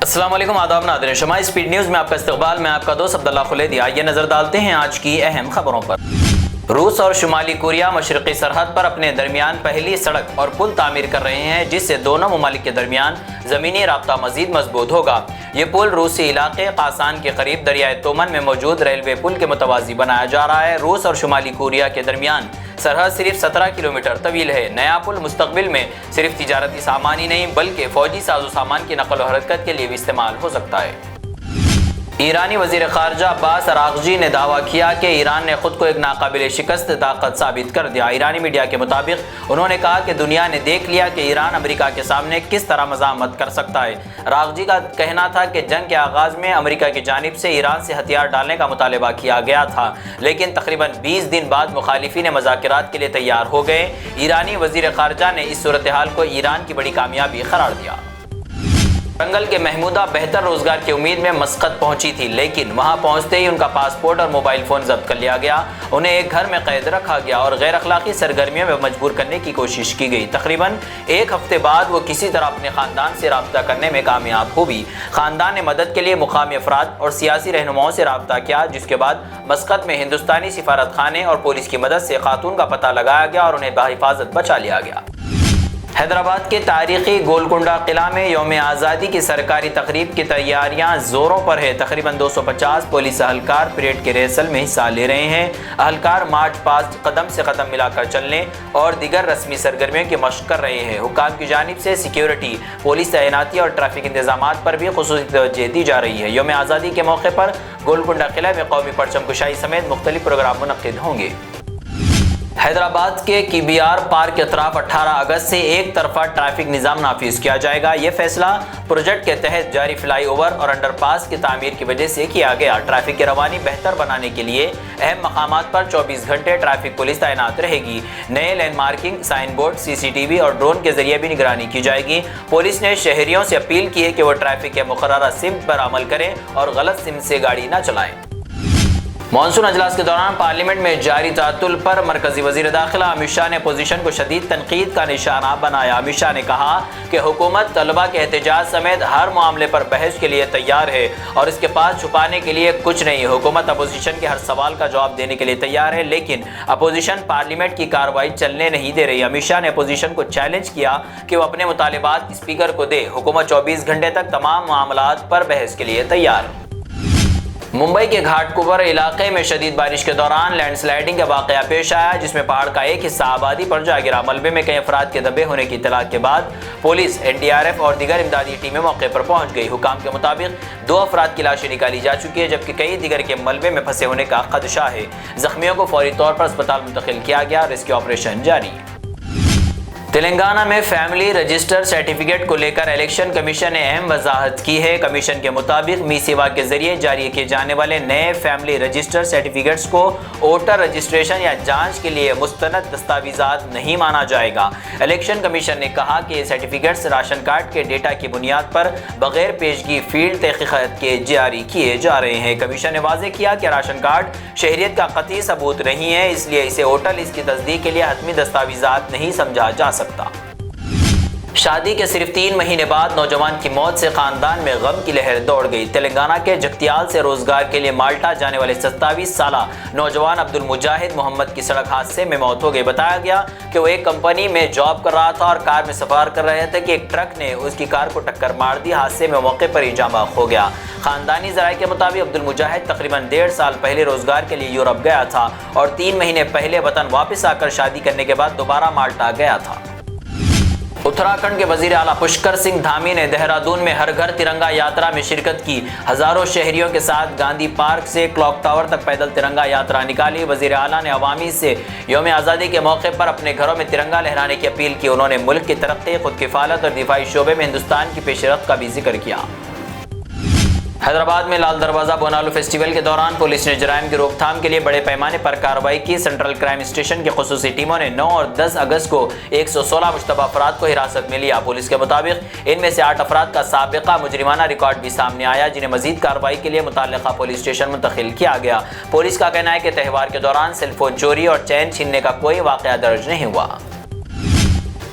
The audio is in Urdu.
السلام علیکم، آداب ناظرین، شمائی سپیڈ نیوز میں آپ کا استقبال۔ میں آپ کا دوست عبداللہ خلیدی۔ آئیے نظر ڈالتے ہیں آج کی اہم خبروں پر۔ روس اور شمالی کوریا مشرقی سرحد پر اپنے درمیان پہلی سڑک اور پل تعمیر کر رہے ہیں، جس سے دونوں ممالک کے درمیان زمینی رابطہ مزید مضبوط ہوگا۔ یہ پل روسی علاقے قاسان کے قریب دریائے تومن میں موجود ریلوے پل کے متوازی بنایا جا رہا ہے۔ روس اور شمالی کوریا کے درمیان سرحد صرف 17 کلومیٹر طویل ہے۔ نیا پل مستقبل میں صرف تجارتی سامان ہی نہیں بلکہ فوجی ساز و سامان کی نقل و حرکت کے لیے بھی استعمال ہو سکتا ہے۔ ایرانی وزیر خارجہ عباس اراغچی نے دعویٰ کیا کہ ایران نے خود کو ایک ناقابل شکست طاقت ثابت کر دیا۔ ایرانی میڈیا کے مطابق انہوں نے کہا کہ دنیا نے دیکھ لیا کہ ایران امریکہ کے سامنے کس طرح مزاحمت کر سکتا ہے۔ اراغچی کا کہنا تھا کہ جنگ کے آغاز میں امریکہ کی جانب سے ایران سے ہتھیار ڈالنے کا مطالبہ کیا گیا تھا، لیکن تقریباً 20 دن بعد مخالفین مذاکرات کے لیے تیار ہو گئے۔ ایرانی وزیر خارجہ نے اس صورتحال کو ایران کی بڑی کامیابی قرار دیا۔ ورنگل کے محمودہ بہتر روزگار کی امید میں مسقط پہنچی تھی، لیکن وہاں پہنچتے ہی ان کا پاسپورٹ اور موبائل فون ضبط کر لیا گیا۔ انہیں ایک گھر میں قید رکھا گیا اور غیر اخلاقی سرگرمیوں میں مجبور کرنے کی کوشش کی گئی۔ تقریباً ایک ہفتے بعد وہ کسی طرح اپنے خاندان سے رابطہ کرنے میں کامیاب ہوئی۔ خاندان نے مدد کے لیے مقامی افراد اور سیاسی رہنماؤں سے رابطہ کیا، جس کے بعد مسقط میں ہندوستانی سفارت خانے اور پولیس کی مدد سے خاتون کا پتہ لگایا گیا اور انہیں بحفاظت بچا لیا گیا۔ حیدرآباد کے تاریخی گولکنڈہ قلعہ میں یوم آزادی کی سرکاری تقریب کی تیاریاں زوروں پر ہے۔ تقریباً 250 پولیس اہلکار پریڈ کے ریہرسل میں حصہ لے رہے ہیں۔ اہلکار مارچ پاسٹ، قدم سے قدم ملا کر چلنے اور دیگر رسمی سرگرمیوں کی مشق کر رہے ہیں۔ حکام کی جانب سے سیکیورٹی، پولیس تعیناتی اور ٹریفک انتظامات پر بھی خصوصی توجہ دی جا رہی ہے۔ یوم آزادی کے موقع پر گولکنڈہ قلعہ میں قومی پرچم کشائی سمیت مختلف پروگرام منعقد ہوں گے۔ حیدرآباد کے KBR پارک کے اطراف 18 اگست سے ایک طرفہ ٹریفک نظام نافذ کیا جائے گا۔ یہ فیصلہ پروجیکٹ کے تحت جاری فلائی اوور اور انڈر پاس کی تعمیر کی وجہ سے کیا گیا۔ ٹریفک کی روانی بہتر بنانے کے لیے اہم مقامات پر 24 گھنٹے ٹریفک پولیس تعینات رہے گی۔ نئے land marking, sign board, CCTV اور ڈرون کے ذریعے بھی نگرانی کی جائے گی۔ پولیس نے شہریوں سے اپیل کی ہے کہ وہ ٹریفک کے مقررہ سمت پر عمل کریں اور غلط سمت سے گاڑی نہ چلائیں۔ مانسون اجلاس کے دوران پارلیمنٹ میں جاری تعطل پر مرکزی وزیر داخلہ امت شاہ نے اپوزیشن کو شدید تنقید کا نشانہ بنایا۔ امت شاہ نے کہا کہ حکومت طلبہ کے احتجاج سمیت ہر معاملے پر بحث کے لیے تیار ہے اور اس کے پاس چھپانے کے لیے کچھ نہیں۔ حکومت اپوزیشن کے ہر سوال کا جواب دینے کے لیے تیار ہے، لیکن اپوزیشن پارلیمنٹ کی کارروائی چلنے نہیں دے رہی۔ امت شاہ نے اپوزیشن کو چیلنج کیا کہ وہ اپنے مطالبات اسپیکر کو دے۔ حکومت 24 گھنٹے تک تمام معاملات پر بحث کے لیے تیار۔ ممبئی کے گھاٹ کوپر علاقے میں شدید بارش کے دوران لینڈ سلائیڈنگ کا واقعہ پیش آیا، جس میں پہاڑ کا ایک حصہ آبادی پر جا گرا۔ ملبے میں کئی افراد کے دبے ہونے کی اطلاع کے بعد پولیس، NDRF اور دیگر امدادی ٹیمیں موقع پر پہنچ گئی۔ حکام کے مطابق 2 افراد کی لاشیں نکالی جا چکی ہے، جبکہ کئی دیگر کے ملبے میں پھنسے ہونے کا خدشہ ہے۔ زخمیوں کو فوری طور پر اسپتال منتقل کیا گیا۔ ریسکیو آپریشن جاری۔ تلنگانہ میں فیملی رجسٹر سرٹیفکیٹ کو لے کر الیکشن کمیشن نے اہم وضاحت کی ہے۔ کمیشن کے مطابق می سیوا کے ذریعے جاری کیے جانے والے نئے فیملی رجسٹر سرٹیفکیٹس کو ووٹر رجسٹریشن یا جانچ کے لیے مستند دستاویزات نہیں مانا جائے گا۔ الیکشن کمیشن نے کہا کہ یہ سرٹیفکیٹس راشن کارڈ کے ڈیٹا کی بنیاد پر بغیر پیشگی فیلڈ تحقیقات کے جاری کیے جا رہے ہیں۔ کمیشن نے واضح کیا کہ راشن کارڈ شہریت کا قطعی ثبوت نہیں ہے، اس لیے اسے ووٹر لسٹ کی تصدیق کے لیے حتمی دستاویزات نہیں سمجھا جا سکتا۔ شادی کے صرف 3 مہینے بعد نوجوان کی موت سے خاندان میں غم کی لہر دوڑ گئی۔ تلنگانہ کے جگتیال سے روزگار کے لیے مالٹا جانے والے 27 سالہ نوجوان عبد المجاہد محمد کی سڑک حادثے میں موت ہو گئی۔ بتایا گیا کہ وہ ایک کمپنی میں جاب کر رہا تھا اور کار میں سفر کر رہے تھے کہ ایک ٹرک نے اس کی کار کو ٹکر مار دی۔ حادثے میں موقع پر ہی جاں بحق ہو گیا۔ خاندانی ذرائع کے مطابق عبد المجاہد تقریباً 1.5 سال پہلے روزگار کے لیے یورپ گیا تھا اور 3 مہینے پہلے وطن واپس آ کر شادی کرنے کے بعد دوبارہ مالٹا گیا تھا۔ اتراکھنڈ کے وزیر اعلیٰ پشکر سنگھ دھامی نے دہرادون میں ہر گھر ترنگا یاترا میں شرکت کی۔ ہزاروں شہریوں کے ساتھ گاندھی پارک سے کلاک ٹاور تک پیدل ترنگا یاترا نکالی۔ وزیر اعلیٰ نے عوامی سے یوم آزادی کے موقع پر اپنے گھروں میں ترنگا لہرانے کی اپیل کی۔ انہوں نے ملک کی ترقی، خود کفالت اور دفاعی شعبے میں ہندوستان کی پیش رفت کا بھی ذکر کیا۔ حیدرآباد میں لال دروازہ بونالو فیسٹیول کے دوران پولیس نے جرائم کی روک تھام کے لیے بڑے پیمانے پر کارروائی کی۔ سینٹرل کرائم اسٹیشن کی خصوصی ٹیموں نے 9 اور 10 اگست کو 116 مشتبہ افراد کو حراست میں لیا۔ پولیس کے مطابق ان میں سے 8 افراد کا سابقہ مجرمانہ ریکارڈ بھی سامنے آیا، جنہیں مزید کارروائی کے لیے متعلقہ پولیس اسٹیشن منتقل کیا گیا۔ پولیس کا کہنا ہے کہ تہوار کے دوران سیل فون چوری اور چین چھیننے کا کوئی واقعہ درج نہیں ہوا۔